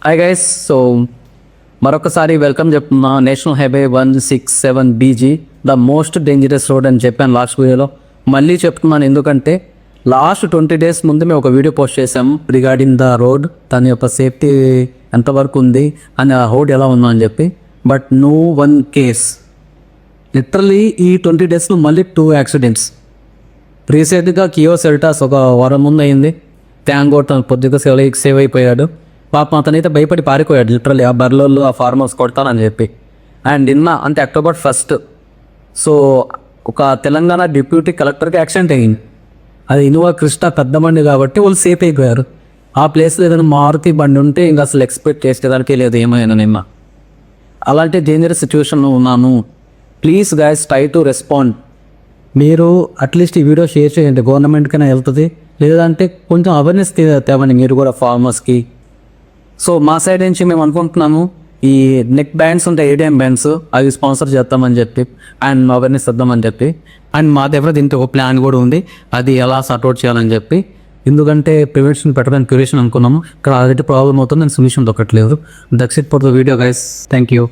Hi guys. So మరొకసారి welcome చెప్తున్నా. National highway 167 BG the most dangerous road అని చెప్పాను లాస్ట్ వీడియోలో. మళ్ళీ చెప్తున్నాను ఎందుకంటే లాస్ట్ 20 days ముందు మేము ఒక వీడియో పోస్ట్ చేసాము రిగార్డింగ్ ద రోడ్, దాని యొక్క సేఫ్టీ ఎంతవరకు ఉంది అని, ఆ రోడ్ ఎలా ఉందో అని చెప్పి. But no one case. Literally ఈ 20 daysలో మళ్ళీ 2 యాక్సిడెంట్స్. రీసెంట్గా కియో సెల్టాస్ ఒక వారం ముందు అయింది. థ్యాంక్ గోడ్ తను పొద్దుగా సేవ్ అయిపోయాడు. పాపం అతనైతే భయపడి పారిపోయాడు లిటరల్లీ, ఆ బర్రెలు ఆ ఫార్మర్స్ కొడతానని చెప్పి. అండ్ నిన్న అంటే October 1st సో ఒక తెలంగాణ డిప్యూటీ కలెక్టర్కి యాక్సిడెంట్ అయ్యింది. అది ఇన్నోవా క్రిస్టా పెద్ద బండి కాబట్టి వాళ్ళు సేఫ్ అయిపోయారు. ఆ ప్లేస్లో ఏదైనా మారుతి బండి ఉంటే ఇంకా అసలు ఎక్స్పెక్ట్ చేసేదానికి లేదు ఏమైనా. నిన్న అలాంటి డేంజరస్ సిచ్యువేషన్లో ఉన్నాను. Please guys try to respond. మీరు అట్లీస్ట్ ఈ వీడియో షేర్ చేయండి, గవర్నమెంట్కైనా వెళ్తుంది. లేదంటే కొంచెం అవేర్నెస్ తేవండి మీరు కూడా ఫార్మర్స్కి. సో మా సైడ్ నుంచి మేము అనుకుంటున్నాము ఈ నెక్ బ్యాండ్స్ ఉంటాయి, ADM బ్యాండ్స్, అవి స్పాన్సర్ చేద్దామని చెప్పి అండ్ అవేర్నెస్ ఇద్దామని చెప్పి. అండ్ మా దగ్గర దీంతో ఒక ప్లాన్ కూడా ఉంది, అది ఎలా సార్ట్అవుట్ చేయాలని చెప్పి. ఎందుకంటే ప్రివెన్షన్ పెట్టడానికి క్యూరేషన్ అనుకున్నాము, ఇక్కడ ఆల్రెడీ ప్రాబ్లం అవుతుంది, నేను సొల్యూషన్ దొరకట్లేదు. That's it for the video guys. Thank you.